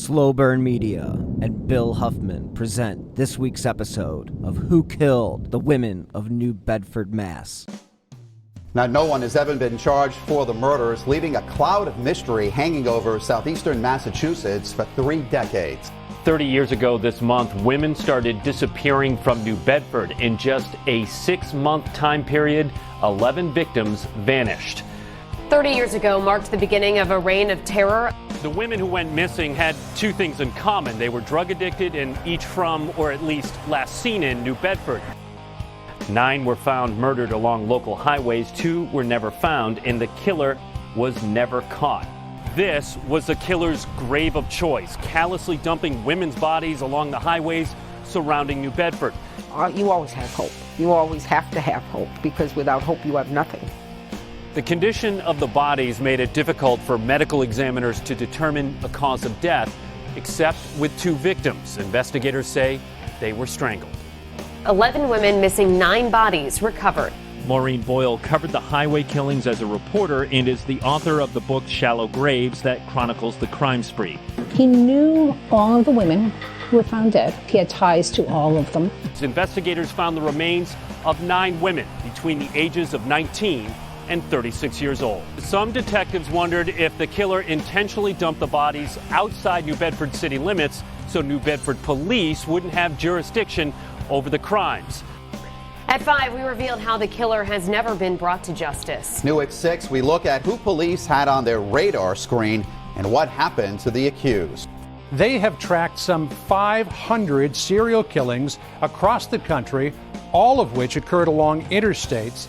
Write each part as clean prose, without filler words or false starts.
Slow Burn Media and Bill Huffman present this week's episode of Who Killed the Women of New Bedford, Mass. Now, no one has ever been charged for the murders, leaving a cloud of mystery hanging over southeastern Massachusetts for 3 decades. 30 years ago this month, women started disappearing from New Bedford. In just a 6-month time period, 11 victims vanished. 30 years ago marked the beginning of a reign of terror. The women who went missing had 2 things in common. They were drug addicted and each from, or at least last seen in, New Bedford. 9 were found murdered along local highways. 2 were never found, and the killer was never caught. This was the killer's grave of choice, callously dumping women's bodies along the highways surrounding New Bedford. You always have hope. You always have to have hope, because without hope you have nothing. The condition of the bodies made it difficult for medical examiners to determine a cause of death, except with 2 victims. Investigators say they were strangled. 11 women missing, 9 bodies recovered. Maureen Boyle covered the highway killings as a reporter and is the author of the book Shallow Graves that chronicles the crime spree. He knew all of the women who were found dead. He had ties to all of them. Investigators found the remains of 9 women between the ages of 19 and 36 years old. Some detectives wondered if the killer intentionally dumped the bodies outside New Bedford city limits so New Bedford police wouldn't have jurisdiction over the crimes. At 5, we revealed how the killer has never been brought to justice. New at 6, we look at who police had on their radar screen and what happened to the accused. They have tracked some 500 serial killings across the country, all of which occurred along interstates.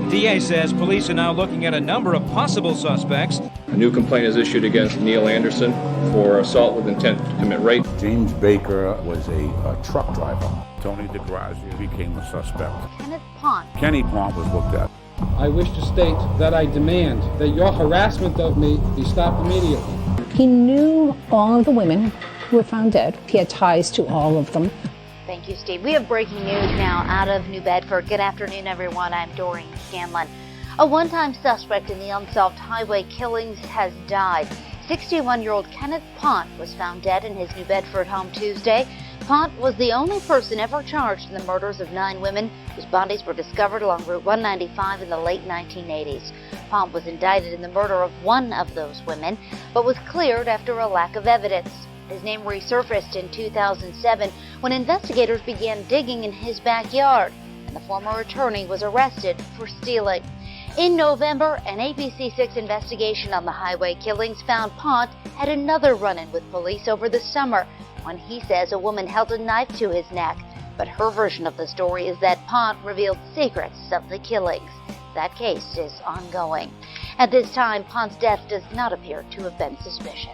DA says police are now looking at a number of possible suspects. A new complaint is issued against Neil Anderson for assault with intent to commit rape. James Baker was a truck driver. Tony DeGrazia became a suspect. Kenneth Pont. Kenny Pont was looked at. I wish to state that I demand that your harassment of me be stopped immediately. He knew all of the women who were found dead. He had ties to all of them. Thank you, Steve. We have breaking news now out of New Bedford. Good afternoon, everyone. I'm Doreen Scanlon. A one-time suspect in the unsolved highway killings has died. 61-year-old Kenneth Pont was found dead in his New Bedford home Tuesday. Pont was the only person ever charged in the murders of 9 women whose bodies were discovered along Route 195 in the late 1980s. Pont was indicted in the murder of one of those women, but was cleared after a lack of evidence. His name resurfaced in 2007 when investigators began digging in his backyard, and the former attorney was arrested for stealing. In November, an ABC6 investigation on the highway killings found Pont had another run-in with police over the summer when he says a woman held a knife to his neck. But her version of the story is that Pont revealed secrets of the killings. That case is ongoing. At this time, Pont's death does not appear to have been suspicious.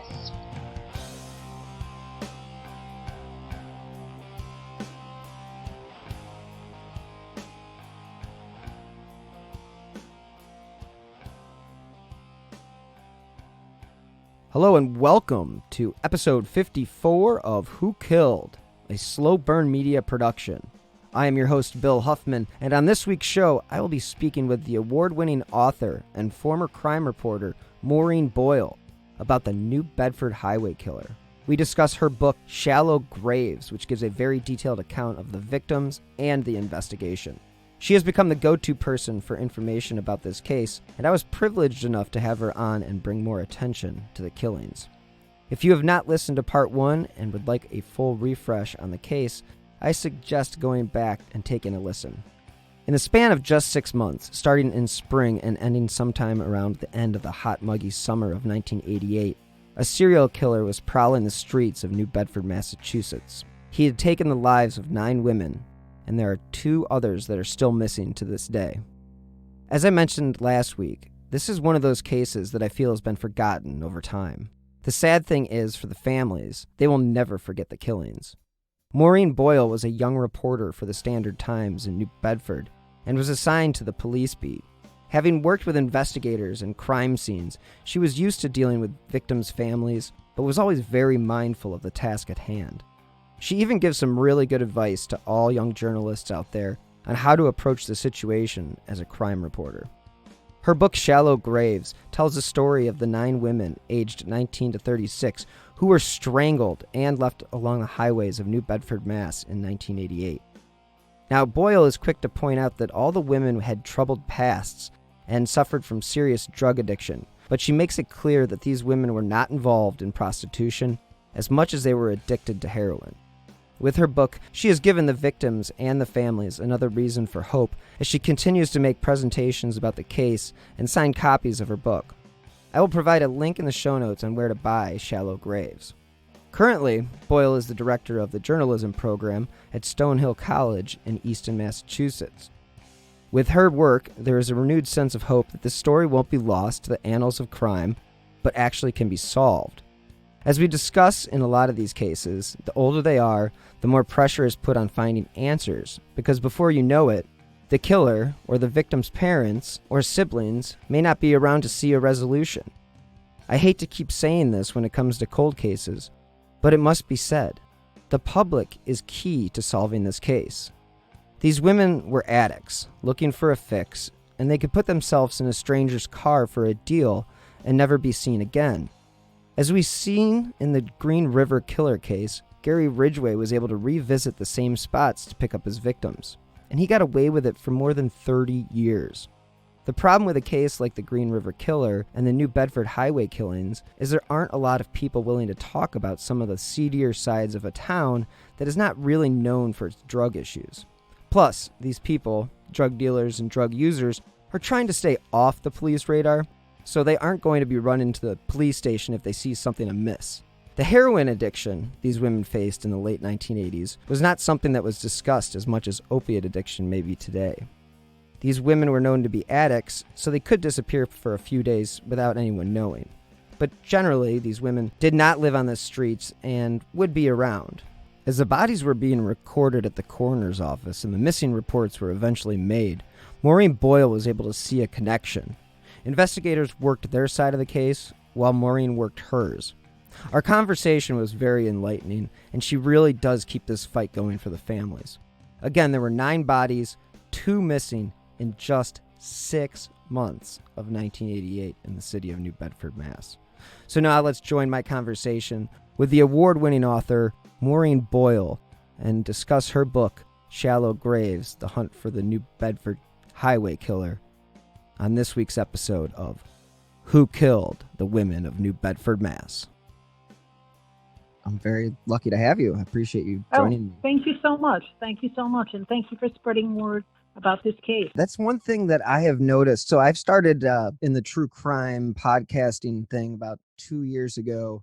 Hello and welcome to episode 54 of Who Killed, a Slow Burn Media production. I am your host, Bill Huffman, and on this week's show, I will be speaking with the award-winning author and former crime reporter, Maureen Boyle, about the New Bedford Highway Killer. We discuss her book, Shallow Graves, which gives a very detailed account of the victims and the investigation. She has become the go-to person for information about this case, and I was privileged enough to have her on and bring more attention to the killings. If you have not listened to part 1 and would like a full refresh on the case, I suggest going back and taking a listen. In the span of just 6 months, starting in spring and ending sometime around the end of the hot, muggy summer of 1988, a serial killer was prowling the streets of New Bedford, Massachusetts. He had taken the lives of 9 women, and there are 2 others that are still missing to this day. As I mentioned last week, this is one of those cases that I feel has been forgotten over time. The sad thing is, for the families, they will never forget the killings. Maureen Boyle was a young reporter for the Standard Times in New Bedford and was assigned to the police beat. Having worked with investigators and crime scenes, she was used to dealing with victims' families, but was always very mindful of the task at hand. She even gives some really good advice to all young journalists out there on how to approach the situation as a crime reporter. Her book, Shallow Graves, tells the story of the 9 women aged 19 to 36 who were strangled and left along the highways of New Bedford, Mass. in 1988. Now, Boyle is quick to point out that all the women had troubled pasts and suffered from serious drug addiction, but she makes it clear that these women were not involved in prostitution as much as they were addicted to heroin. With her book, she has given the victims and the families another reason for hope as she continues to make presentations about the case and sign copies of her book. I will provide a link in the show notes on where to buy Shallow Graves. Currently, Boyle is the director of the journalism program at Stonehill College in Easton, Massachusetts. With her work, there is a renewed sense of hope that this story won't be lost to the annals of crime, but actually can be solved. As we discuss in a lot of these cases, the older they are, the more pressure is put on finding answers, because before you know it, the killer or the victim's parents or siblings may not be around to see a resolution. I hate to keep saying this when it comes to cold cases, but it must be said. The public is key to solving this case. These women were addicts, looking for a fix, and they could put themselves in a stranger's car for a deal and never be seen again. As we've seen in the Green River Killer case, Gary Ridgway was able to revisit the same spots to pick up his victims, and he got away with it for more than 30 years. The problem with a case like the Green River Killer and the New Bedford Highway Killings is there aren't a lot of people willing to talk about some of the seedier sides of a town that is not really known for its drug issues. Plus, these people, drug dealers and drug users, are trying to stay off the police radar, so they aren't going to be run into the police station if they see something amiss. The heroin addiction these women faced in the late 1980s was not something that was discussed as much as opiate addiction may be today. These women were known to be addicts, so they could disappear for a few days without anyone knowing. But generally, these women did not live on the streets and would be around. As the bodies were being recorded at the coroner's office and the missing reports were eventually made, Maureen Boyle was able to see a connection. Investigators worked their side of the case, while Maureen worked hers. Our conversation was very enlightening, and she really does keep this fight going for the families. Again, there were 9 bodies, 2 missing, in just 6 months of 1988 in the city of New Bedford, Mass. So now let's join my conversation with the award-winning author, Maureen Boyle, and discuss her book, Shallow Graves, The Hunt for the New Bedford Highway Killer, on this week's episode of Who Killed the Women of New Bedford, Mass. I'm very lucky to have you. I appreciate you joining me. Thank you so much. Thank you so much. And thank you for spreading word about this case. That's one thing that I have noticed. So I've started in the true crime podcasting thing about 2 years ago.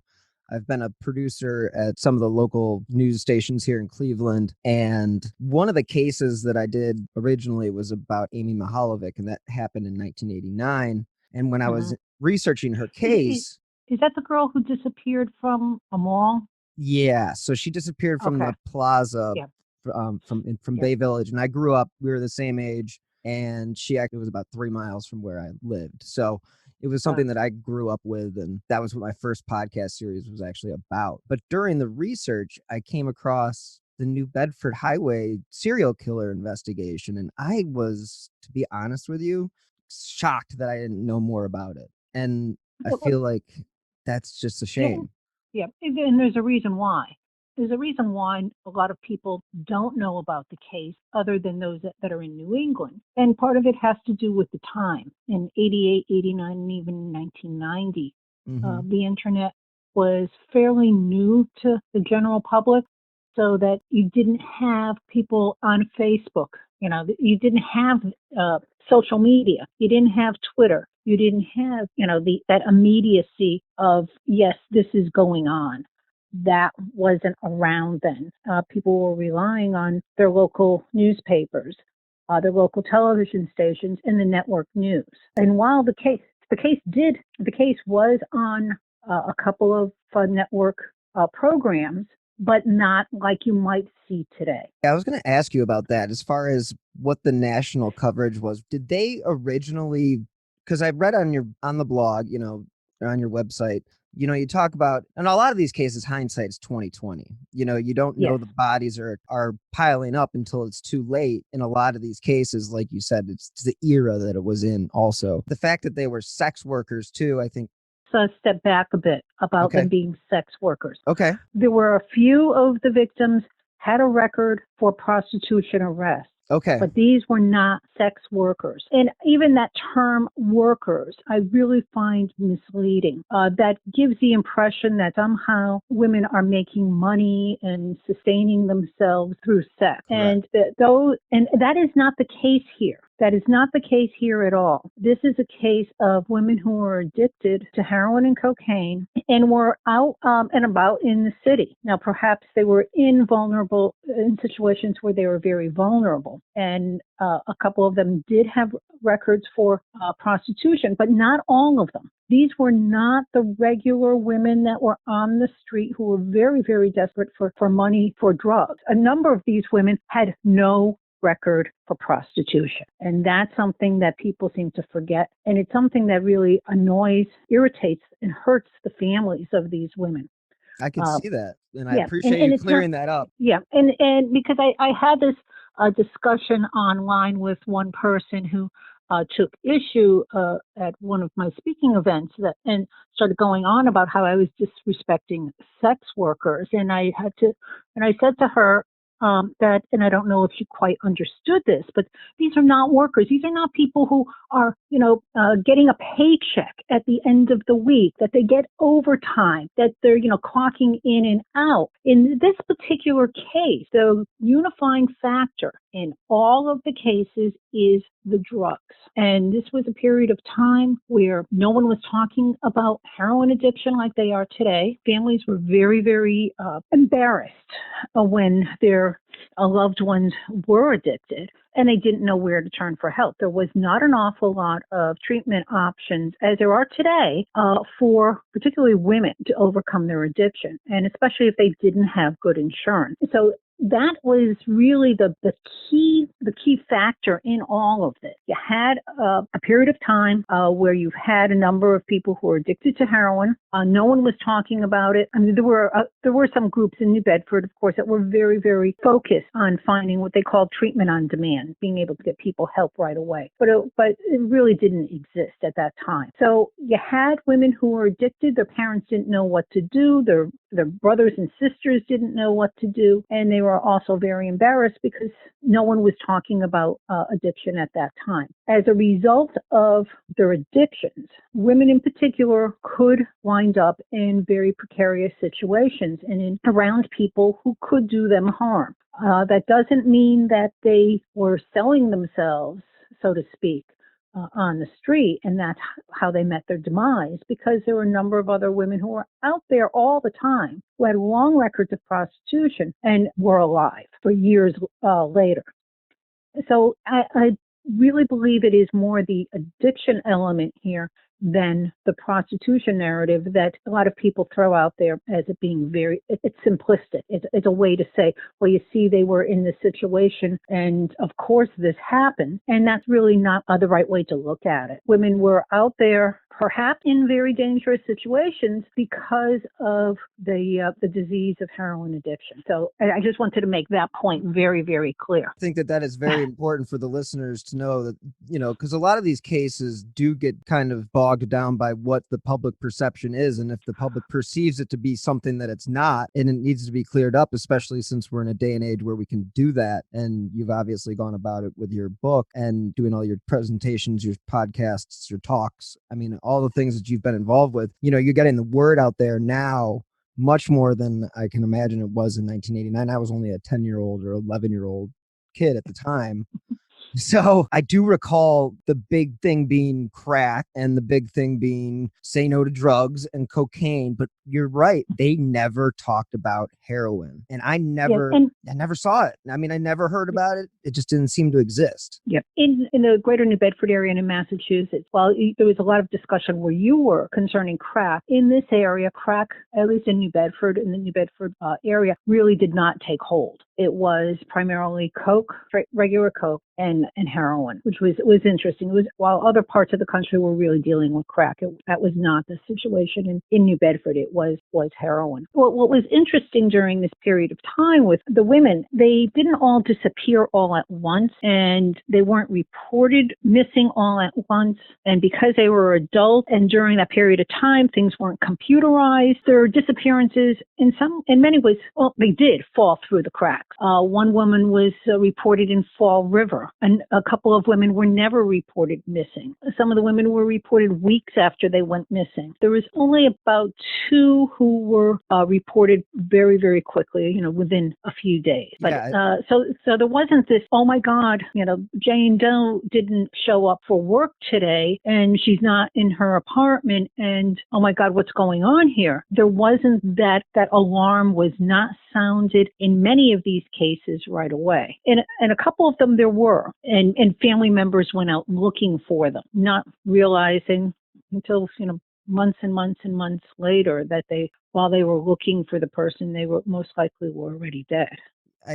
I've been a producer at some of the local news stations here in Cleveland. And one of the cases that I did originally was about Amy Mihalovic, and that happened in 1989. And when I was researching her case... Is that the girl who disappeared from a mall? Yeah. So she disappeared from the plaza from Bay Village. And I grew up, we were the same age. And she actually was about 3 miles from where I lived. So it was something that I grew up with, and that was what my first podcast series was actually about. But during the research, I came across the New Bedford Highway serial killer investigation, and I was, to be honest with you, shocked that I didn't know more about it. And I feel like that's just a shame. Yeah, and there's a reason why. There's a reason why a lot of people don't know about the case other than those that are in New England. And part of it has to do with the time. In 88, 89, and even 1990, the internet was fairly new to the general public, so that you didn't have people on Facebook. You know, you didn't have social media. You didn't have Twitter. You didn't have, that immediacy of, yes, this is going on. That wasn't around then. People were relying on their local newspapers, their local television stations, and the network news. And while the case was on a couple of network programs, but not like you might see today. I was going to ask you about that as far as what the national coverage was. Did they originally, because I read on the blog, on your website, you talk about, in a lot of these cases, hindsight is 20/20. You don't know the bodies are piling up until it's too late. In a lot of these cases, like you said, it's the era that it was in also. The fact that they were sex workers too, I think. step back a bit about Okay. them being sex workers. Okay. There were a few of the victims had a record for prostitution arrest. Okay. But these were not sex workers. And even that term workers, I really find misleading. That gives the impression that somehow women are making money and sustaining themselves through sex. And that is not the case here. That is not the case here at all. This is a case of women who were addicted to heroin and cocaine and were out and about in the city. Now, perhaps they were in situations where they were very vulnerable. And a couple of them did have records for prostitution, but not all of them. These were not the regular women that were on the street who were very, very desperate for money for drugs. A number of these women had no record for prostitution. And that's something that people seem to forget. And it's something that really annoys, irritates, and hurts the families of these women. I can see that. And I appreciate you clearing that up. Yeah. And because I had this discussion online with one person who took issue at one of my speaking events and started going on about how I was disrespecting sex workers. And I said to her, that, and I don't know if she quite understood this, but these are not workers. These are not people who are, getting a paycheck at the end of the week, that they get overtime, that they're, clocking in and out. In this particular case, the unifying factor in all of the cases is the drugs. And this was a period of time where no one was talking about heroin addiction like they are today. Families were very, very embarrassed when their loved ones were addicted, and they didn't know where to turn for help. There was not an awful lot of treatment options, as there are today, for particularly women to overcome their addiction, and especially if they didn't have good insurance. So that was really the key factor in all of this. You had a period of time where you've had a number of people who were addicted to heroin. No one was talking about it. I mean, there were some groups in New Bedford, of course, that were very, very focused on finding what they called treatment on demand, being able to get people help right away. But it really didn't exist at that time. So you had women who were addicted. Their parents didn't know what to do. Their brothers and sisters didn't know what to do, and they were also very embarrassed because no one was talking about addiction at that time. As a result of their addictions, women in particular could wind up in very precarious situations and around people who could do them harm. That doesn't mean that they were selling themselves, so to speak, on the street, and that's how they met their demise, because there were a number of other women who were out there all the time who had long records of prostitution and were alive for years later. So I really believe it is more the addiction element here than the prostitution narrative that a lot of people throw out there as it being it's simplistic. It's a way to say, well, you see, they were in this situation and of course this happened. And that's really not the right way to look at it. Women were out there perhaps in very dangerous situations because of the disease of heroin addiction. So I just wanted to make that point very, very clear. I think that is very important for the listeners to know that, because a lot of these cases do get kind of bogged down by what the public perception is. And if the public perceives it to be something that it's not, and it needs to be cleared up, especially since we're in a day and age where we can do that. And you've obviously gone about it with your book and doing all your presentations, your podcasts, your talks. I mean, all the things that you've been involved with, you're getting the word out there now much more than I can imagine it was in 1989. I was only a 10-year-old or 11-year-old kid at the time. So I do recall the big thing being crack and the big thing being say no to drugs and cocaine. But you're right. They never talked about heroin. And I never saw it. I mean, I never heard about it. It just didn't seem to exist. Yeah. In the greater New Bedford area and in Massachusetts, while there was a lot of discussion where you were concerning crack, in this area, crack, at least in New Bedford, in the New Bedford area, really did not take hold. it was primarily coke, regular coke, and heroin, which was interesting. It was, while other parts of the country were really dealing with crack, that was not the situation in New Bedford. It was heroin. What was interesting during this period of time with the women, they didn't all disappear all at once, and they weren't reported missing all at once. And because they were adults, and during that period of time, things weren't computerized, their disappearances in many ways, well, they did fall through the cracks. One woman was reported in Fall River, and a couple of women were never reported missing. Some of the women were reported weeks after they went missing. There was only about 2 who were reported very, very quickly, within a few days. But so there wasn't this, oh my God, Jane Doe didn't show up for work today, and she's not in her apartment, and oh my God, what's going on here? There wasn't that alarm was not sounded in many of these cases right away. And a couple of them there were, and family members went out looking for them, not realizing until, months and months and months later that while they were looking for the person, they were most likely already dead.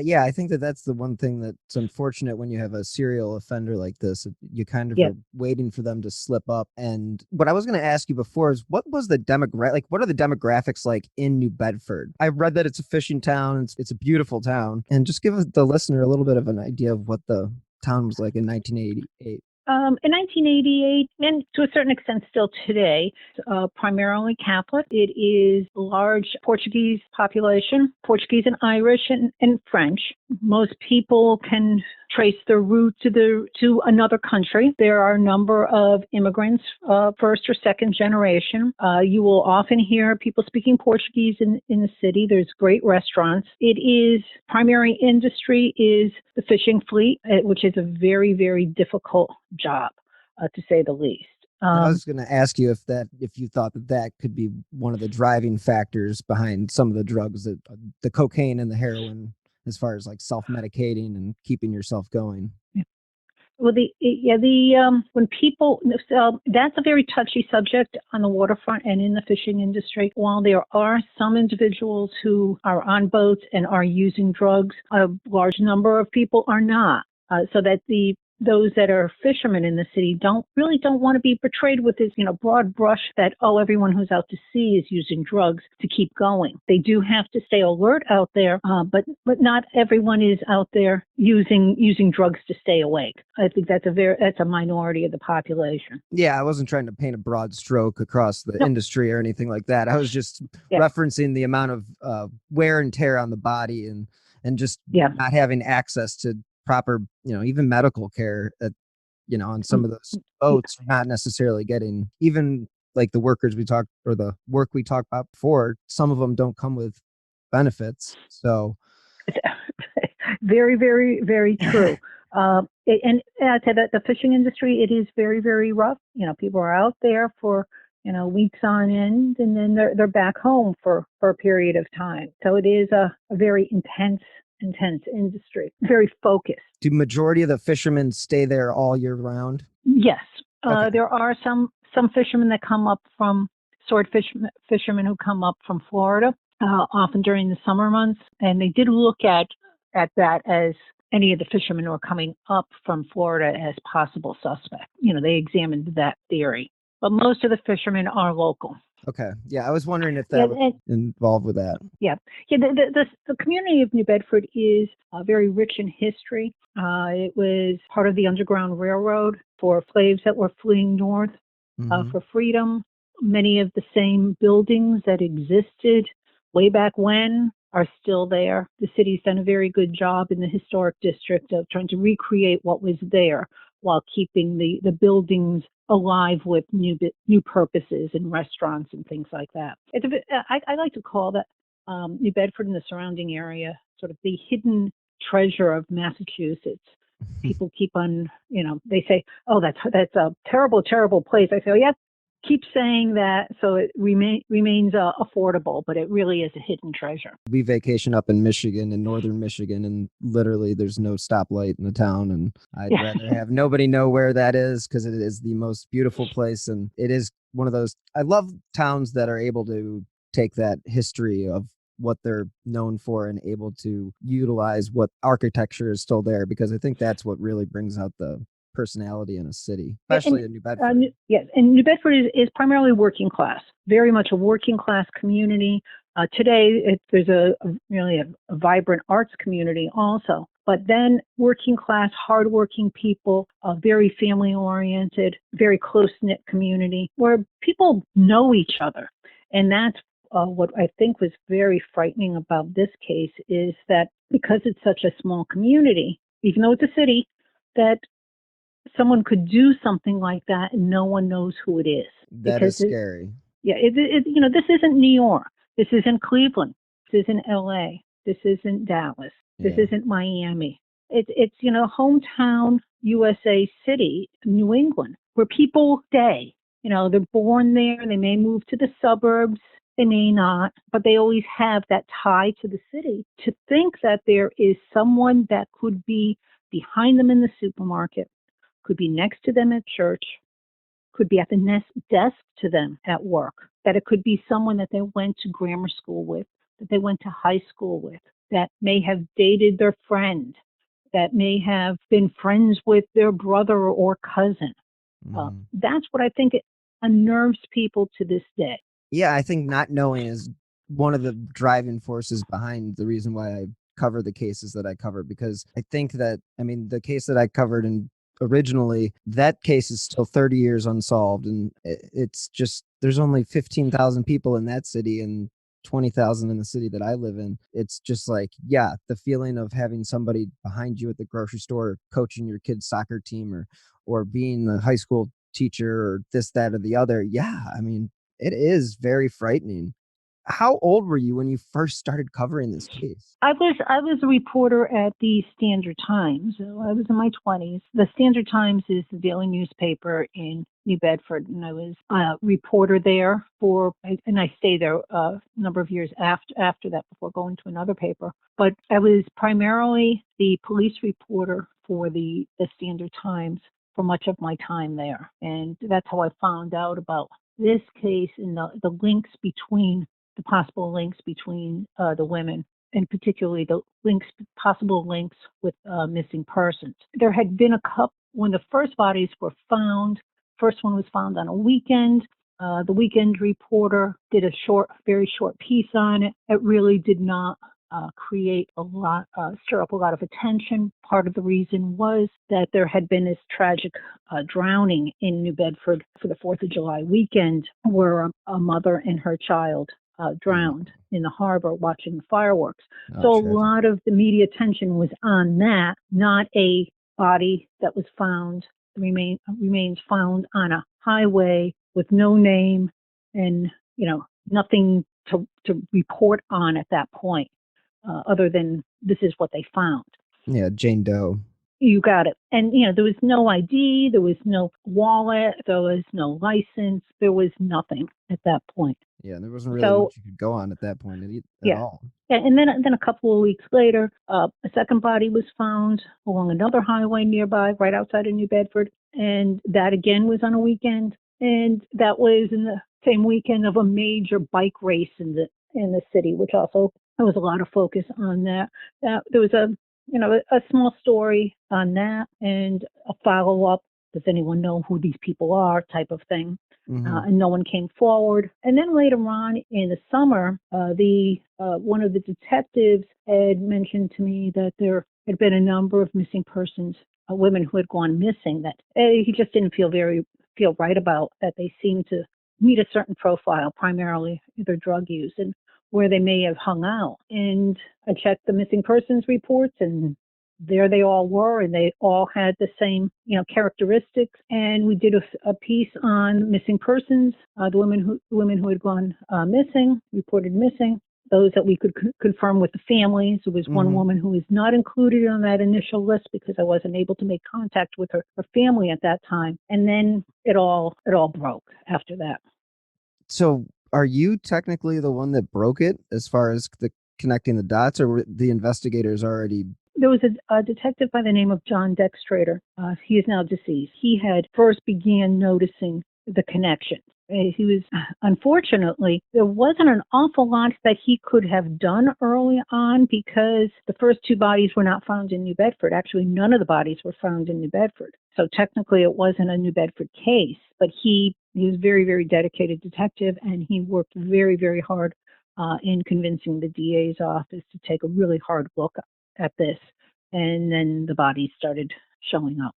Yeah, I think that's the one thing that's unfortunate when you have a serial offender like this. You kind of are waiting for them to slip up. And what I was going to ask you before is, what was the what are the demographics like in New Bedford? I read that it's a fishing town. It's a beautiful town. And just give the listener a little bit of an idea of what the town was like in 1988. In 1988, and to a certain extent still today, primarily Catholic. It is a large Portuguese population, Portuguese and Irish and French. Most people can trace their route to another country. There are a number of immigrants, first or second generation. You will often hear people speaking Portuguese in the city. There's great restaurants. Primary industry is the fishing fleet, which is a very, very difficult job, to say the least. I was going to ask you if you thought that could be one of the driving factors behind some of the drugs, the cocaine and the heroin, as far as like self-medicating and keeping yourself going. Yeah. Well, when people, that's a very touchy subject on the waterfront and in the fishing industry. While there are some individuals who are on boats and are using drugs, a large number of people are not. So that those that are fishermen in the city don't want to be portrayed with this, broad brush that, everyone who's out to sea is using drugs to keep going. They do have to stay alert out there, but not everyone is out there using drugs to stay awake. I think that's a minority of the population. Yeah, I wasn't trying to paint a broad stroke across the industry or anything like that. I was just referencing the amount of wear and tear on the body and just not having access to proper, even medical care on some of those boats, not necessarily getting, even like the workers the work we talked about before, some of them don't come with benefits. So very, very, very true. And I'd say that the fishing industry, it is very, very rough. People are out there for, weeks on end, and then they're back home for a period of time. So it is a very intense industry, very focused. Do majority of the fishermen stay there all year round? Yes. Okay. There are some fishermen that come up from fishermen who come up from Florida, often during the summer months. And they did look at that as any of the fishermen who are coming up from Florida as possible suspects. They examined that theory. But most of the fishermen are local. Okay. Yeah, I was wondering if that was involved with that. Yeah. The community of New Bedford is very rich in history. It was part of the Underground Railroad for slaves that were fleeing north for freedom. Many of the same buildings that existed way back when are still there. The city's done a very good job in the historic district of trying to recreate what was there while keeping the buildings alive with new purposes and restaurants and things like that. I like to call that New Bedford and the surrounding area sort of the hidden treasure of Massachusetts. People keep on, they say, oh, that's a terrible, terrible place. I say, oh, yeah, keep saying that so it remains affordable, but it really is a hidden treasure. We vacation up in Michigan, in northern Michigan, and literally there's no stoplight in the town, and I'd rather have nobody know where that is, because it is the most beautiful place, and it is one of those, I love towns that are able to take that history of what they're known for and able to utilize what architecture is still there, because I think that's what really brings out the personality in a city, especially in New Bedford. Yes, and New Bedford is primarily working class, very much a working class community. Today, there's really a vibrant arts community also. But then working class, hardworking people, very family oriented, very close knit community where people know each other. And that's what I think was very frightening about this case is that because it's such a small community, even though it's a city, that someone could do something like that and no one knows who it is. That is scary. This isn't New York. This isn't Cleveland. This isn't LA. This isn't Dallas. This isn't Miami. It's hometown USA city, New England, where people stay. They're born there. They may move to the suburbs. They may not, but they always have that tie to the city. To think that there is someone that could be behind them in the supermarket, could be next to them at church, could be at the desk to them at work, that it could be someone that they went to grammar school with, that they went to high school with, that may have dated their friend, that may have been friends with their brother or cousin. That's what I think unnerves people to this day. Yeah, I think not knowing is one of the driving forces behind the reason why I cover the cases that I cover, because I think that, the case that I covered originally, that case is still 30 years unsolved. And it's just, there's only 15,000 people in that city and 20,000 in the city that I live in. It's just like, the feeling of having somebody behind you at the grocery store coaching your kid's soccer team or being the high school teacher or this, that, or the other. It is very frightening. How old were you when you first started covering this case? I was a reporter at the Standard Times. So I was in my 20s. The Standard Times is the daily newspaper in New Bedford, and I was a reporter there and I stayed there a number of years after that before going to another paper. But I was primarily the police reporter for the Standard Times for much of my time there, and that's how I found out about this case and the possible links between the women, and particularly the possible links with missing persons. There had been a couple when the first bodies were found. First one was found on a weekend. The weekend reporter did a very short piece on it. It really did not stir up a lot of attention. Part of the reason was that there had been this tragic drowning in New Bedford for the 4th of July weekend, where a mother and her child drowned in the harbor watching the fireworks. So a lot of the media attention was on that, not a body that was found, remains found on a highway with no name and, nothing to report on at that point. Other than this is what they found. Yeah, Jane Doe. You got it. And, there was no ID, there was no wallet, there was no license, there was nothing at that point. Yeah, there wasn't really much you could go on at that point at all. Yeah, and then a couple of weeks later, a second body was found along another highway nearby, right outside of New Bedford, and that again was on a weekend, and that was in the same weekend of a major bike race in the city, which also there was a lot of focus on that. There was a small story on that and a follow-up. Does anyone know who these people are type of thing? And no one came forward. And then later on in the summer, one of the detectives had mentioned to me that there had been a number of missing persons, women who had gone missing, that he just didn't feel right about, that they seemed to meet a certain profile, primarily either drug use, and where they may have hung out. And I checked the missing persons reports, and there they all were, and they all had the same, characteristics. And we did a piece on missing persons, the women who had gone missing, reported missing, those that we could confirm with the families. There was one woman who was not included on that initial list because I wasn't able to make contact with her family at that time. And then it all broke after that. So are you technically the one that broke it as far as the connecting the dots, or were the investigators already? There was a detective by the name of John Dextrator. He is now deceased. He had first began noticing the connection. He was, unfortunately, there wasn't an awful lot that he could have done early on because the first two bodies were not found in New Bedford. Actually, none of the bodies were found in New Bedford. So technically it wasn't a New Bedford case, but he was a very, very dedicated detective, and he worked very, very hard in convincing the DA's office to take a really hard look at this. And then the bodies started showing up.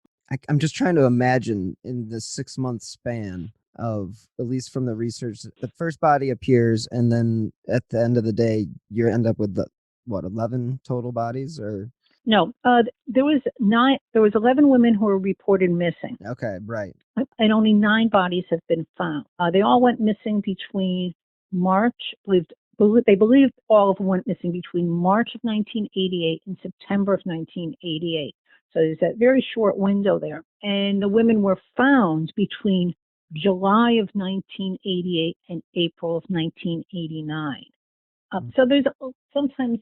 I'm just trying to imagine in the 6-month span of, at least from the research, the first body appears, and then at the end of the day, you end up with 11 total bodies, or? No, there was 11 women who were reported missing. Okay, right. And only 9 bodies have been found. They all went missing between March, they believed all of them went missing between March of 1988 and September of 1988. So there's that very short window there. And the women were found between July of 1988 and April of 1989. So there's sometimes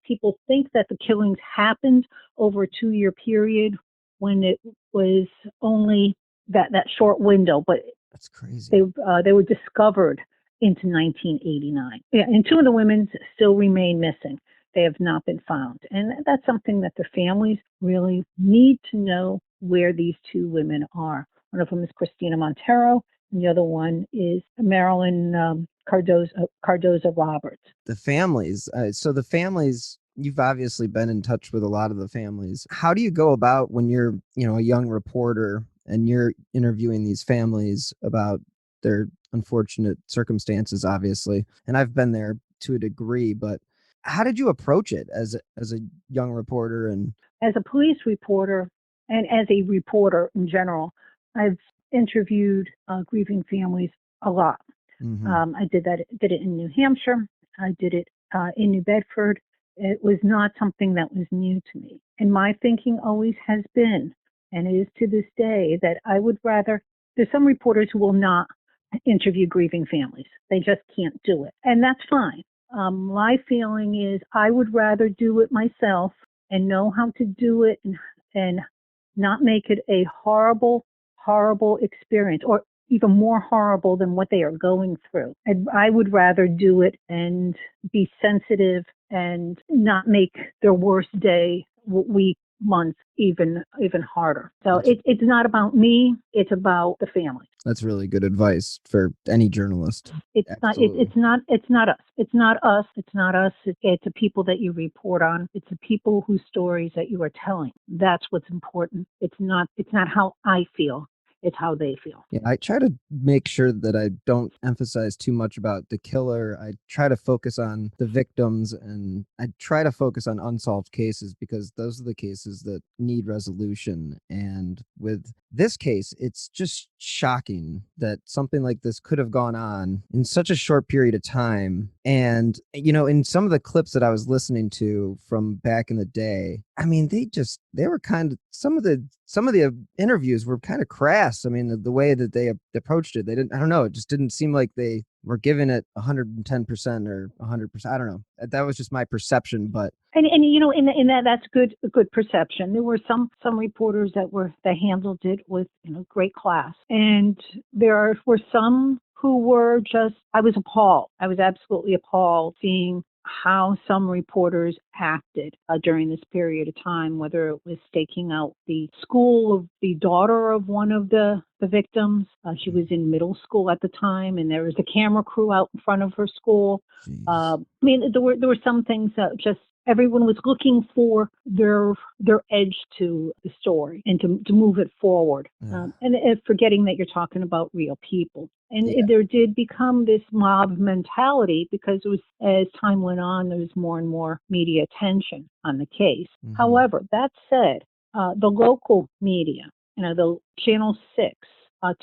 people think that the killings happened over a 2-year period when it was only that short window, but that's crazy. They were discovered into 1989. Yeah, and 2 of the women still remain missing. They have not been found. And that's something that the families really need to know, where these 2 women are. One of them is Christina Montero, and the other one is Marilyn Cardoza Roberts. The families. So the families, you've obviously been in touch with a lot of the families. How do you go about when you're, a young reporter and you're interviewing these families about their unfortunate circumstances, obviously? And I've been there to a degree, but how did you approach it as a young reporter? And as a police reporter and as a reporter in general, I've interviewed grieving families a lot. Mm-hmm. I did it in New Hampshire. I did it in New Bedford. It was not something that was new to me. And my thinking always has been, and it is to this day, that I would rather, there's some reporters who will not interview grieving families. They just can't do it. And that's fine. My feeling is I would rather do it myself and know how to do it and not make it a horrible, horrible experience, or even more horrible than what they are going through. I would rather do it and be sensitive and not make their worst day, week, month even harder. So it's not about me, it's about the family. That's really good advice for any journalist. It's not us. It's not us. It's the people that you report on. It's the people whose stories that you are telling. That's what's important. It's not how I feel. It's how they feel. Yeah, I try to make sure that I don't emphasize too much about the killer. I try to focus on the victims, and I try to focus on unsolved cases, because those are the cases that need resolution. And with this case, it's just shocking that something like this could have gone on in such a short period of time. And, in some of the clips that I was listening to from back in the day, I mean, they were kind of, some of the interviews were kind of crass. I mean, the way that they approached it, I don't know, it just didn't seem like they were giving it 110% or 100%. I don't know. That was just my perception, but. And in that, that's good perception. There were some reporters that handled it with great class, and there were some who were just. I was appalled. I was absolutely appalled seeing how some reporters acted during this period of time, whether it was staking out the school of the daughter of one of the victims. She was in middle school at the time, and there was a camera crew out in front of her school. I mean, there were some things that just everyone was looking for their edge to the story and to move it forward, and forgetting that you're talking about real people. And there did become this mob mentality because it was, as time went on, there was more and more media attention on the case. Mm-hmm. However, that said, the local media, the Channel 6,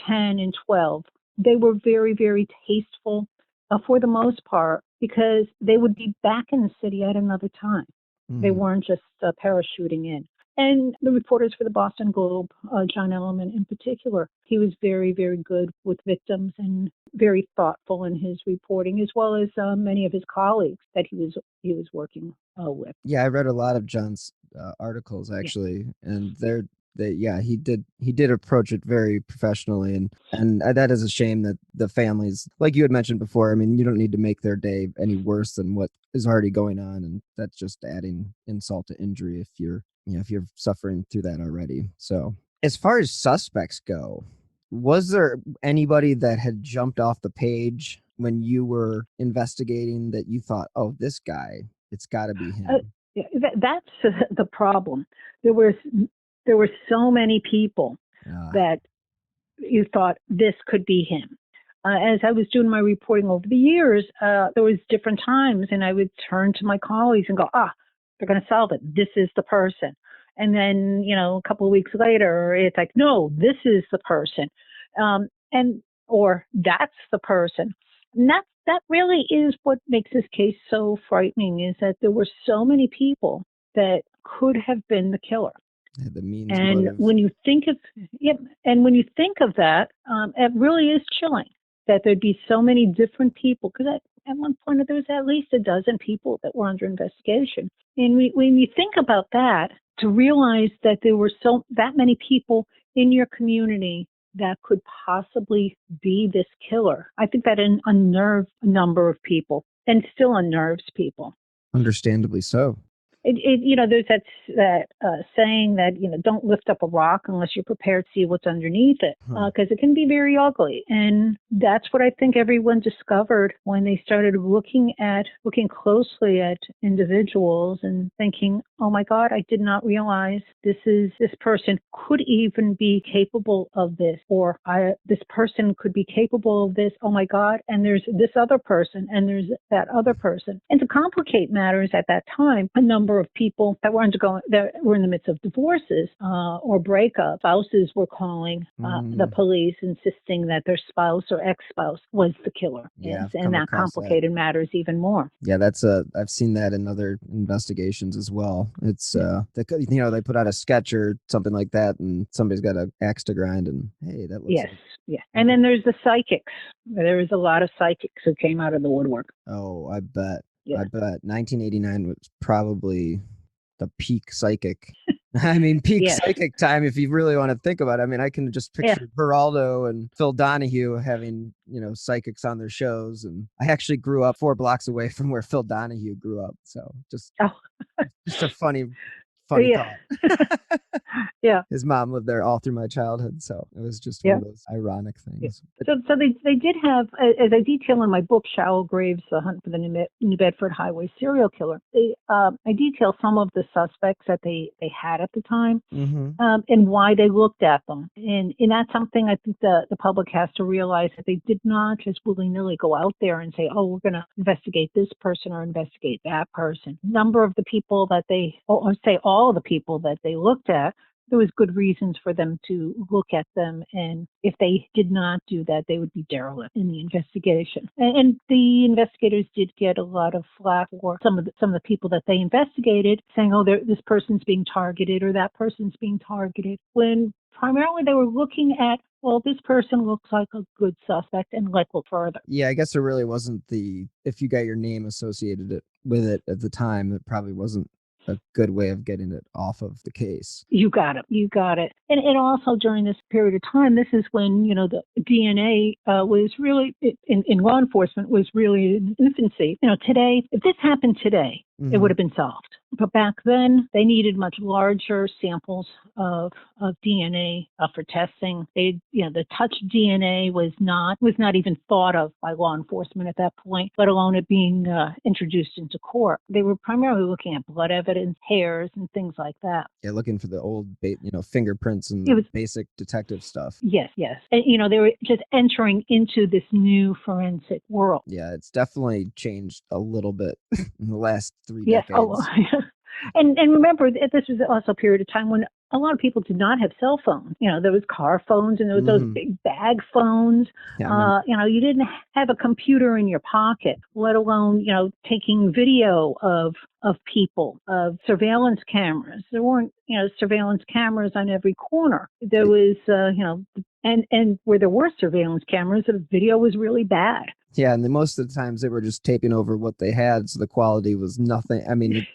10 and 12, they were very, very tasteful for the most part, because they would be back in the city at another time. Mm-hmm. They weren't just parachuting in. And the reporters for the Boston Globe, John Ellerman in particular, he was very, very good with victims and very thoughtful in his reporting, as well as many of his colleagues that he was working with. Yeah, I read a lot of John's articles, actually, and he did approach it very professionally, and that is a shame that the families, like you had mentioned before, I mean, you don't need to make their day any worse than what is already going on, and that's just adding insult to injury if you're suffering through that already. So as far as suspects go, was there anybody that had jumped off the page when you were investigating that you thought, oh, this guy, it's got to be him? That's the problem. There were so many people that you thought this could be him. As I was doing my reporting over the years, there was different times, and I would turn to my colleagues and go, they're going to solve it. This is the person. And then, a couple of weeks later, it's like, no, this is the person. Or that's the person. And that really is what makes this case so frightening, is that there were so many people that could have been the killer. The means and motive. when you think of that, it really is chilling that there'd be so many different people. Because at one point there was at least a dozen people that were under investigation. And when you think about that, to realize that there were that many people in your community that could possibly be this killer, I think that unnerved a number of people and still unnerves people. Understandably so. There's that saying that, don't lift up a rock unless you're prepared to see what's underneath it, because it can be very ugly. And that's what I think everyone discovered when they started looking closely at individuals and thinking, oh my God, I did not realize this person could even be capable of this, or this person could be capable of this. Oh my God. And there's this other person, and there's that other person. And to complicate matters at that time, a number of people that were in the midst of divorces or breakups, spouses were calling the police, insisting that their spouse or ex-spouse was the killer. Yeah, and that complicated matters even more. Yeah, I've seen that in other investigations as well. It's they put out a sketch or something like that, and somebody's got an axe to grind, and hey, that looks And then there's the psychics. There was a lot of psychics who came out of the woodwork. Oh, I bet. Yeah. I bet 1989 was probably the peak psychic. I mean, peak psychic time, if you really want to think about it. I mean, I can just picture Geraldo and Phil Donahue having, psychics on their shows. And I actually grew up 4 blocks away from where Phil Donahue grew up. So just a funny thought. Yeah. His mom lived there all through my childhood. So it was just one of those ironic things. So they did have, as I detail in my book, Shallow Graves, The Hunt for the New Bedford Highway Serial Killer, I detail some of the suspects that they had at the time, and why they looked at them. And that's something I think the public has to realize, that they did not just willy-nilly go out there and say, oh, we're going to investigate this person or investigate that person. A number of the people that or say all of the people that they looked at, there was good reasons for them to look at them, and if they did not do that, they would be derelict in the investigation. And the investigators did get a lot of flack for some of the people that they investigated, saying, "Oh, this person's being targeted or that person's being targeted," when primarily they were looking at, well, this person looks like a good suspect, and let's look further. Yeah, I guess it really wasn't if you got your name associated with it at the time, it probably wasn't a good way of getting it off of the case. You got it. And also during this period of time, this is when, the DNA was really, in law enforcement, was really in infancy. Today, if this happened today, it would have been solved. But back then, they needed much larger samples of DNA for testing. The touch DNA was not even thought of by law enforcement at that point, let alone it being introduced into court. They were primarily looking at blood evidence, hairs, and things like that. Yeah, looking for the old, fingerprints and basic detective stuff. Yes. And, they were just entering into this new forensic world. Yeah, it's definitely changed a little bit in the last 3 decades. And remember, this was also a period of time when a lot of people did not have cell phones. There was car phones, and there was those big bag phones. You didn't have a computer in your pocket, let alone, taking video of people, of surveillance cameras. There weren't, surveillance cameras on every corner. There was, and where there were surveillance cameras, the video was really bad. Yeah, and most of the times they were just taping over what they had, so the quality was nothing. I mean,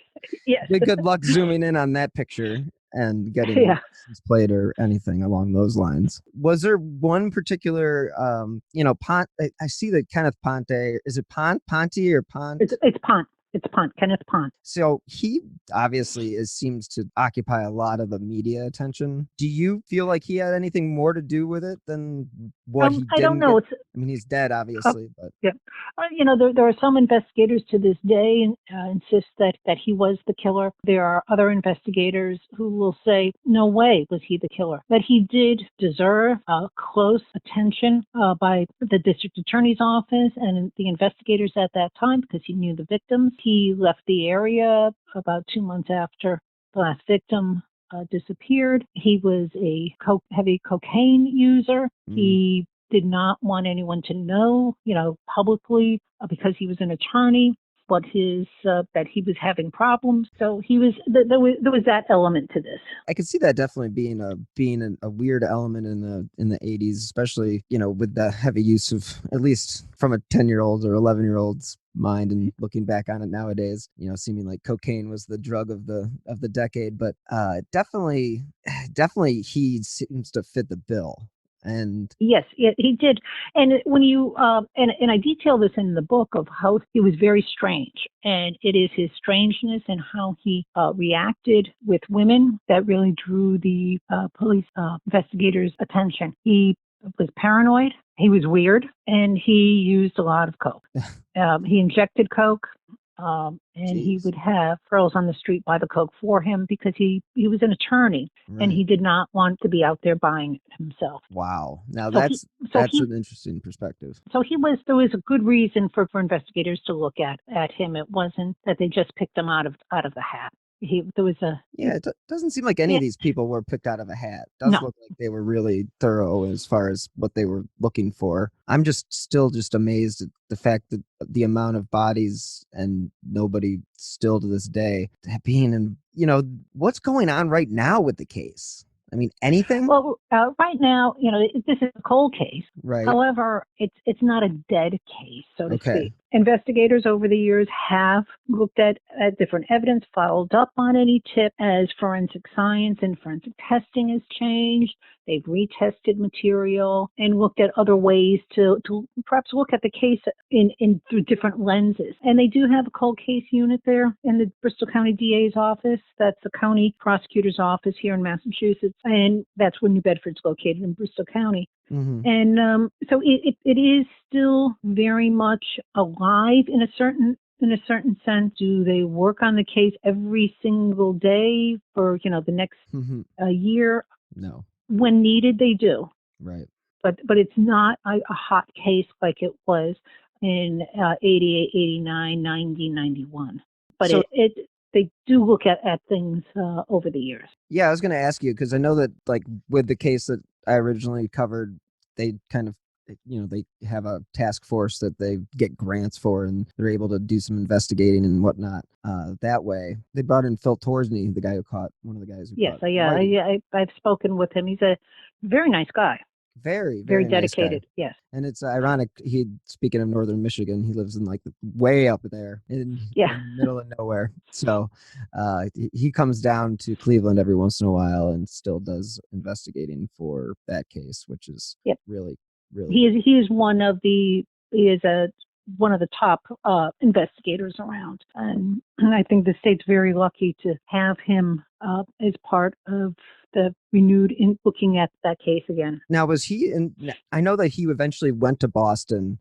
yes. good luck zooming in on that picture. and getting Yeah. license plate or anything along those lines. Was there one particular, I see that Kenneth Ponte, is it Ponte or Pont? It's Pont. It's Pont, Kenneth Pont. So he obviously seems to occupy a lot of the media attention. Do you feel like he had anything more to do with it than what he I don't didn't know. get? I mean, he's dead, obviously, but Yeah. There are some investigators to this day insist that he was the killer. There are other investigators who will say, no way was he the killer. That he did deserve close attention by the district attorney's office and the investigators at that time because he knew the victims. He left the area about 2 months after the last victim disappeared. He was a heavy cocaine user. He did not want anyone to know, publicly because he was an attorney, but that he was having problems. So there was that element to this. I could see that definitely being a weird element in the 80s, especially, with the heavy use of, at least from a 10-year-old or 11-year-old's mind and looking back on it nowadays, seeming like cocaine was the drug of the decade, but definitely he seems to fit the bill. And yes, he did. And when you and I detail this in the book of how he was very strange, and it is his strangeness and how he reacted with women that really drew the police investigators' attention. He was paranoid. He was weird, and he used a lot of coke. He injected coke. And he would have girls on the street buy the coke for him because he was an attorney, right, and he did not want to be out there buying it himself. Wow. Now that's an interesting perspective. So there was a good reason for investigators to look at him. It wasn't that they just picked him out of the hat. It doesn't seem like any of these people were picked out of a hat. It does look like they were really thorough as far as what they were looking for. I'm still amazed at the fact that the amount of bodies and nobody still to this day being in, what's going on right now with the case? I mean, anything? Well, right now, this is a cold case. Right. However, it's not a dead case, so to speak. Investigators over the years have looked at different evidence, followed up on any tip as forensic science and forensic testing has changed. They've retested material and looked at other ways to perhaps look at the case in through different lenses. And they do have a cold case unit there in the Bristol County DA's office. That's the county prosecutor's office here in Massachusetts. And that's where New Bedford's located, in Bristol County. Mm-hmm. And so it is still very much alive in a certain sense. Do they work on the case every single day for the next year? No. When needed, they do. Right. But it's not a hot case like it was in 88, 89, 90, 91. But so, they do look at things over the years. Yeah, I was going to ask you, because I know that, like, with the case that I originally covered, they kind of, they have a task force that they get grants for, and they're able to do some investigating and whatnot that way. They brought in Phil Torsney, the guy who caught one of the guys. I've spoken with him. He's a very nice guy. Very, very nice dedicated. Guy. Yes. And it's ironic. Speaking of northern Michigan, he lives in like way up there in the middle of nowhere. So he comes down to Cleveland every once in a while and still does investigating for that case, which is really, really. He is one of the top investigators around, and I think the state's very lucky to have him as part of the renewed in looking at that case again. Now, was he in? I know that he eventually went to Boston.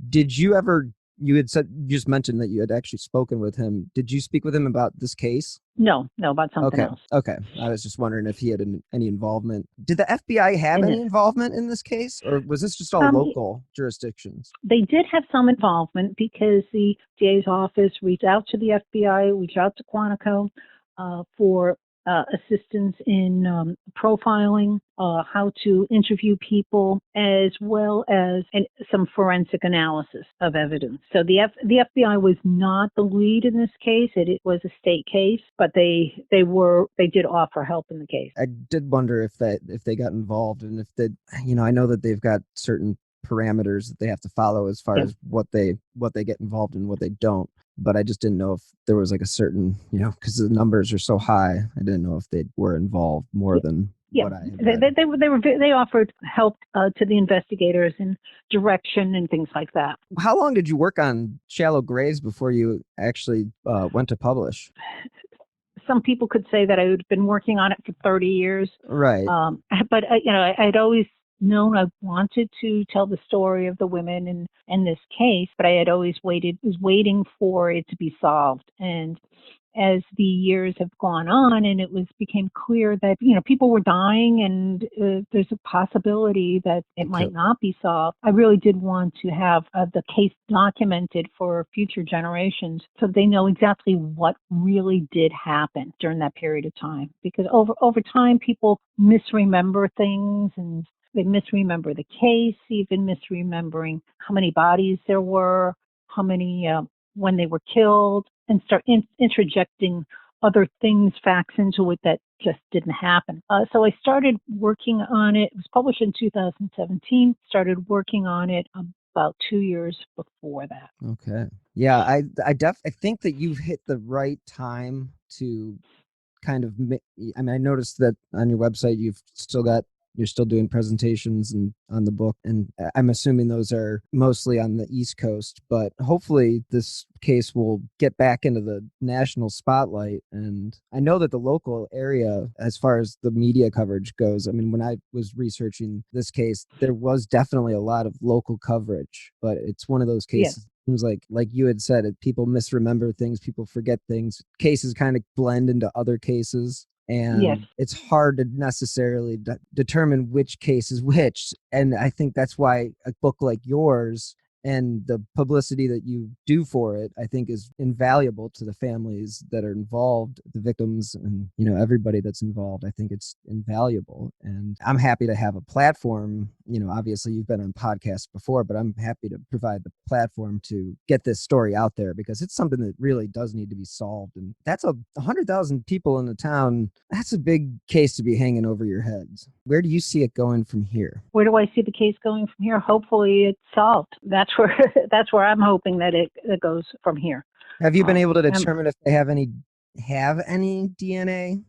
Did you ever? You just mentioned that you had actually spoken with him. Did you speak with him about this case? No, about something else. Okay. I was just wondering if he had any involvement. Did the FBI have any involvement in this case, or was this just all local jurisdictions? They did have some involvement because the DA's office reached out to the FBI, reached out to Quantico for assistance in profiling, how to interview people, as well as some forensic analysis of evidence. So the FBI was not the lead in this case. It was a state case, but they did offer help in the case. I did wonder if they got involved, and if they, I know that they've got certain parameters that they have to follow as far as what they get involved in, what they don't. But I just didn't know if there was like a certain, because the numbers are so high, I didn't know if they were involved more than what I had read. They offered help to the investigators and direction and things like that. How long did you work on Shallow Graves before you actually went to publish? Some people could say that I had been working on it for 30 years. Right. But I'd always known I wanted to tell the story of the women in this case, but I had always was waiting for it to be solved. And as the years have gone on and became clear that, people were dying and there's a possibility that it might not be solved, I really did want to have the case documented for future generations so they know exactly what really did happen during that period of time. Because over time, people misremember things and they misremember the case, even misremembering how many bodies there were, how many, when they were killed, and start interjecting other things, facts into it that just didn't happen. So I started working on it. It was published in 2017. Started working on it about 2 years before that. Okay. Yeah, I think that you've hit the right time to kind of, I noticed that on your website you're still doing presentations and on the book, and I'm assuming those are mostly on the East Coast, but hopefully this case will get back into the national spotlight. And I know that the local area, as far as the media coverage goes, when I was researching this case, there was definitely a lot of local coverage, but it's one of those cases. Yeah. Seems like you had said, people misremember things, people forget things, cases kind of blend into other cases. And it's hard to necessarily determine which case is which. And I think that's why a book like yours and the publicity that you do for it, I think, is invaluable to the families that are involved, the victims, and everybody that's involved. I think it's invaluable, and I'm happy to have a platform. Obviously you've been on podcasts before, but I'm happy to provide the platform to get this story out there because it's something that really does need to be solved. And that's 100,000 people in the town. That's a big case to be hanging over your heads. Where do you see it going from here? Where do I see the case going from here? Hopefully it's solved. That's where I'm hoping that it goes from here. Have you been able to determine if they have any DNA?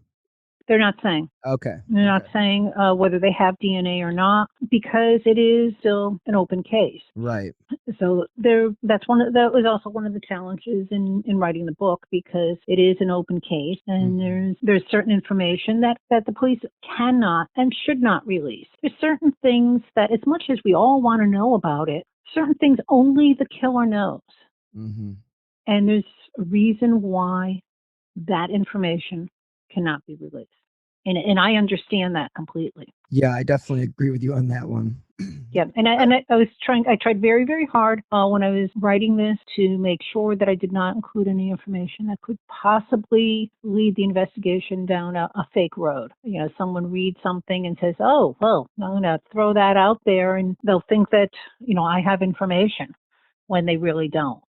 They're not saying. Okay. They're not saying whether they have DNA or not because it is still an open case. Right. So that was also one of the challenges in writing the book because it is an open case and there's certain information that the police cannot and should not release. There's certain things that, as much as we all want to know about it, certain things only the killer knows. Mm-hmm. And there's a reason why that information cannot be released. And I understand that completely. Yeah, I definitely agree with you on that one. Yeah, and I tried very, very hard when I was writing this to make sure that I did not include any information that could possibly lead the investigation down a fake road. Someone reads something and says, oh, well, I'm going to throw that out there and they'll think that, I have information when they really don't.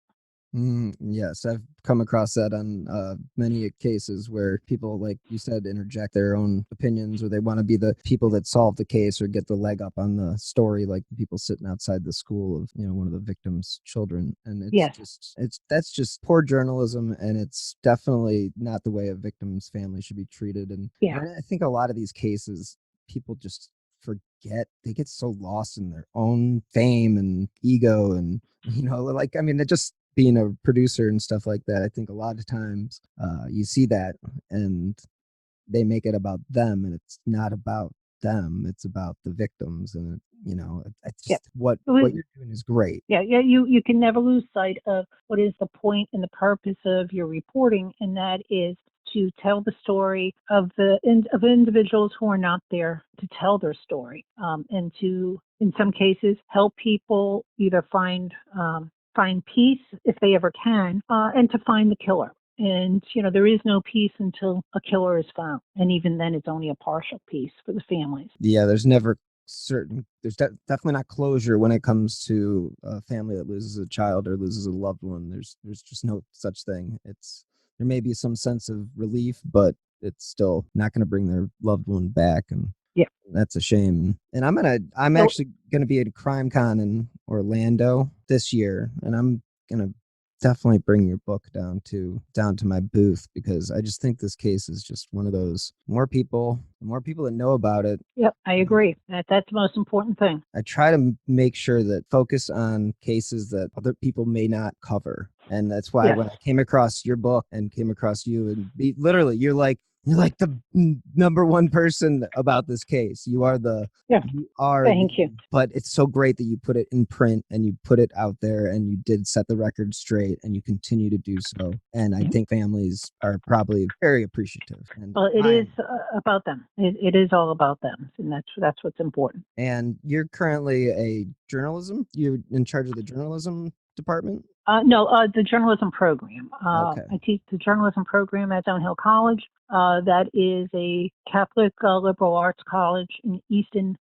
Yes, I've come across that on many cases where people, like you said, interject their own opinions, or they want to be the people that solve the case or get the leg up on the story, like the people sitting outside the school of one of the victims' children. And that's just poor journalism, and it's definitely not the way a victim's family should be treated. And I think a lot of these cases, people just forget. They get so lost in their own fame and ego, and it just being a producer and stuff like that, I think a lot of times you see that and they make it about them, and it's not about them. It's about the victims, and what you're doing is great. Yeah. You can never lose sight of what is the point and the purpose of your reporting, and that is to tell the story of individuals who are not there to tell their story, and to, in some cases, help people either find peace if they ever can, and to find the killer. And, there is no peace until a killer is found. And even then, it's only a partial peace for the families. Yeah, there's definitely not closure when it comes to a family that loses a child or loses a loved one. There's just no such thing. There may be some sense of relief, but it's still not going to bring their loved one back. And Yeah. That's a shame. And I'm actually gonna be at CrimeCon in Orlando this year, and I'm gonna definitely bring your book down to my booth, because I just think this case is just one of those more people that know about it. Yep, I agree. That's the most important thing. I try to make sure that focus on cases that other people may not cover. And that's why when I came across your book and came across you, and literally you're like the number one person about this case. You are Thank you. But it's so great that you put it in print and you put it out there, and you did set the record straight, and you continue to do so. And I think families are probably very appreciative. And well, it is about them. It is all about them, and that's what's important. And you're currently you're in charge of the journalism department? No, the journalism program. Okay. I teach the journalism program at Stonehill College. That is a Catholic liberal arts college in Easton,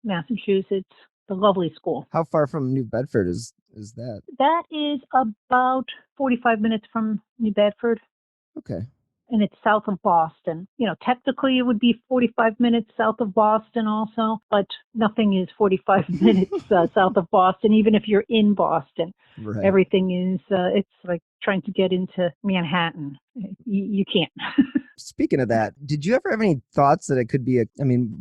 Massachusetts. The lovely school. How far from New Bedford is that? That is about 45 minutes from New Bedford. Okay. And it's south of Boston. Technically it would be 45 minutes south of Boston also, but nothing is 45 minutes south of Boston, even if you're in Boston. Right. Everything is, it's like trying to get into Manhattan. You can't. Speaking of that, did you ever have any thoughts that it could be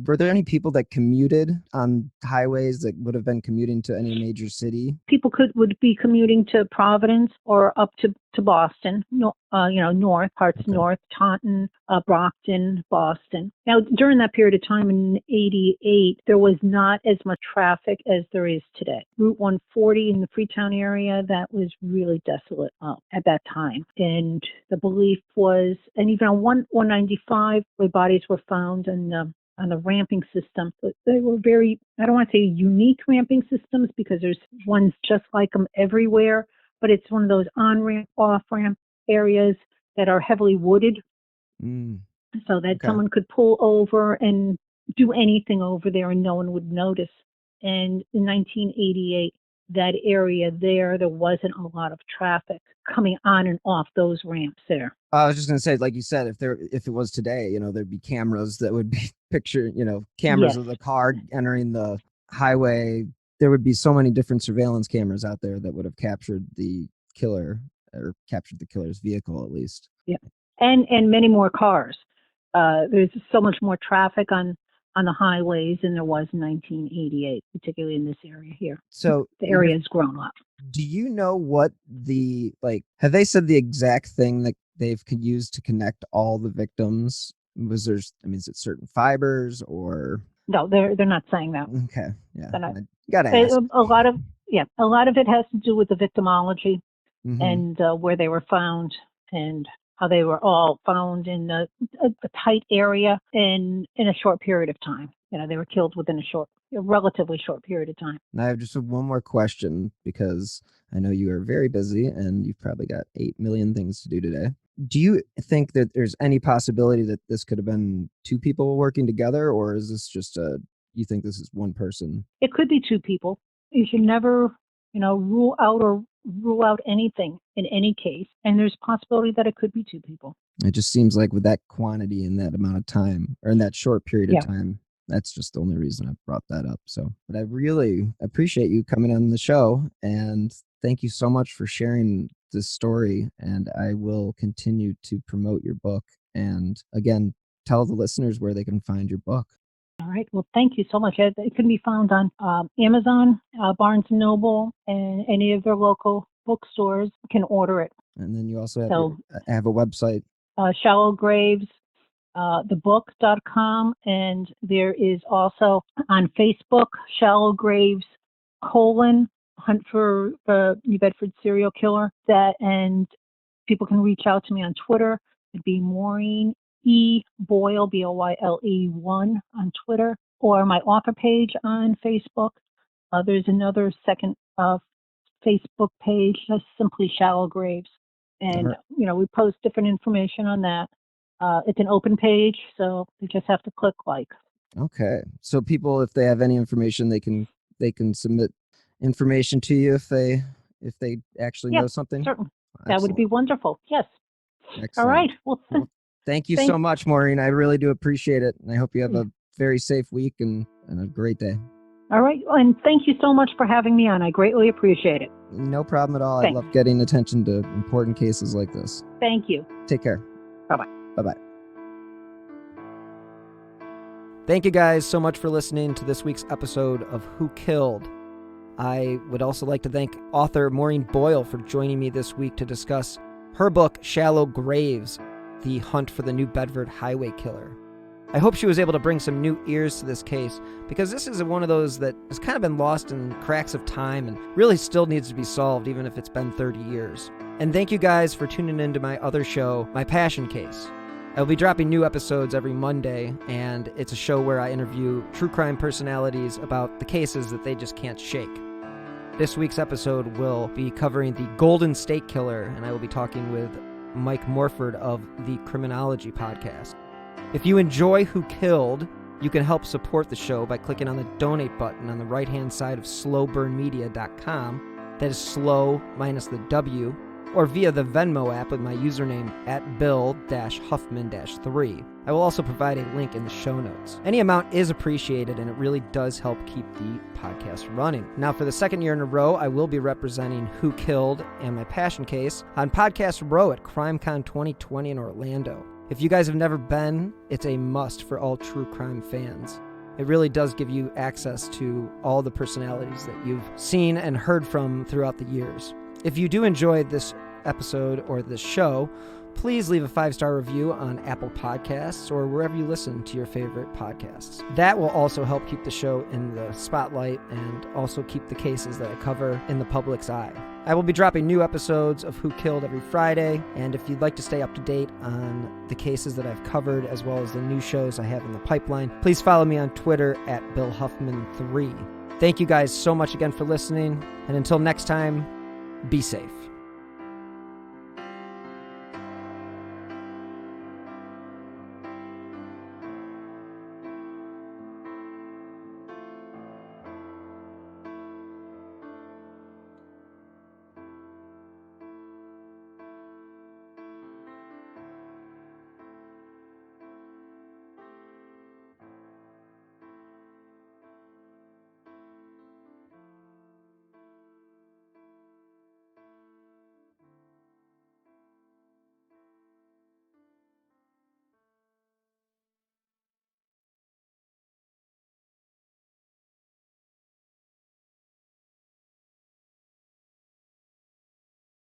were there any people that commuted on highways that would have been commuting to any major city? People would be commuting to Providence or up to Boston, north, parts north, Taunton, Brockton, Boston. Now, during that period of time in 88, there was not as much traffic as there is today. Route 140 in the Freetown area, that was really desolate at that time. And the belief was, and even on 195, where bodies were found on the ramping system, but they were very, I don't want to say unique ramping systems, because there's ones just like them everywhere, but it's one of those on-ramp, off-ramp areas that are heavily wooded, so that someone could pull over and do anything over there and no one would notice. And in 1988, that area there wasn't a lot of traffic coming on and off those ramps there. I was just going to say, like you said, if it was today, there'd be cameras that would be cameras of the car entering the highway. There would be so many different surveillance cameras out there that would have captured the killer, or captured the killer's vehicle, at least. Yeah. And many more cars. There's so much more traffic on the highways than there was in 1988, particularly in this area here. So the area has grown up. Do you know what have they said the exact thing that they've used to connect all the victims? Is it certain fibers or? No, they're not saying that. Okay. Yeah. I gotta ask. A lot of it has to do with the victimology and where they were found, and how they were all found in a tight area in a short period of time. They were killed within a relatively short period of time. And I have just one more question, because I know you are very busy and you've probably got 8 million things to do today. Do you think that there's any possibility that this could have been two people working together, or is this just you think this is one person? It could be two people. You should never, rule out anything in any case. And there's a possibility that it could be two people. It just seems like with that quantity in that amount of time, or in that short period of time, that's just the only reason I brought that up. So, but I really appreciate you coming on the show, and thank you so much for sharing this story. And I will continue to promote your book. And again, tell the listeners where they can find your book. All right. Well, thank you so much. It can be found on Amazon, Barnes & Noble, and any of their local bookstores can order it. And then you also have a website. Shallow Graves, thebook.com. And there is also on Facebook, Shallow Graves, Hunt for New Bedford Serial Killer. And people can reach out to me on Twitter. It'd be Maureen Boyle, Boyle 1 on Twitter, or my author page on Facebook. There's another second Facebook page, just simply Shallow Graves. And, we post different information on that. It's an open page, so they just have to click like. Okay. So people, if they have any information, they can submit information to you if they actually know something? Certainly. That would be wonderful. Yes. Excellent. All right. Well, thank you so much, Maureen. I really do appreciate it. And I hope you have a very safe week and a great day. All right. And thank you so much for having me on. I greatly appreciate it. No problem at all. Thanks. I love getting attention to important cases like this. Thank you. Take care. Bye-bye. Bye-bye. Thank you guys so much for listening to this week's episode of Who Killed. I would also like to thank author Maureen Boyle for joining me this week to discuss her book, Shallow Graves, The Hunt for the New Bedford Highway Killer. I hope she was able to bring some new ears to this case, because this is one of those that has kind of been lost in cracks of time and really still needs to be solved, even if it's been 30 years. And thank you guys for tuning into my other show, My Passion Case. I'll be dropping new episodes every Monday, and it's a show where I interview true crime personalities about the cases that they just can't shake. This week's episode will be covering the Golden State Killer, and I will be talking with Mike Morford of the Criminology podcast. If you enjoy Who Killed, you can help support the show by clicking on the donate button on the right-hand side of slowburnmedia.com. That is slow minus the W, or via the Venmo app with my username @Bill-Huffman-3. I will also provide a link in the show notes. Any amount is appreciated, and it really does help keep the podcast running. Now, for the second year in a row, I will be representing Who Killed and My Passion Case on Podcast Row at CrimeCon 2020 in Orlando. If you guys have never been, it's a must for all true crime fans. It really does give you access to all the personalities that you've seen and heard from throughout the years. If you do enjoy this episode or this show, please leave a 5-star review on Apple Podcasts or wherever you listen to your favorite podcasts. That will also help keep the show in the spotlight and also keep the cases that I cover in the public's eye. I will be dropping new episodes of Who Killed every Friday, and if you'd like to stay up to date on the cases that I've covered as well as the new shows I have in the pipeline, please follow me on Twitter @BillHuffman3. Thank you guys so much again for listening, and until next time, be safe.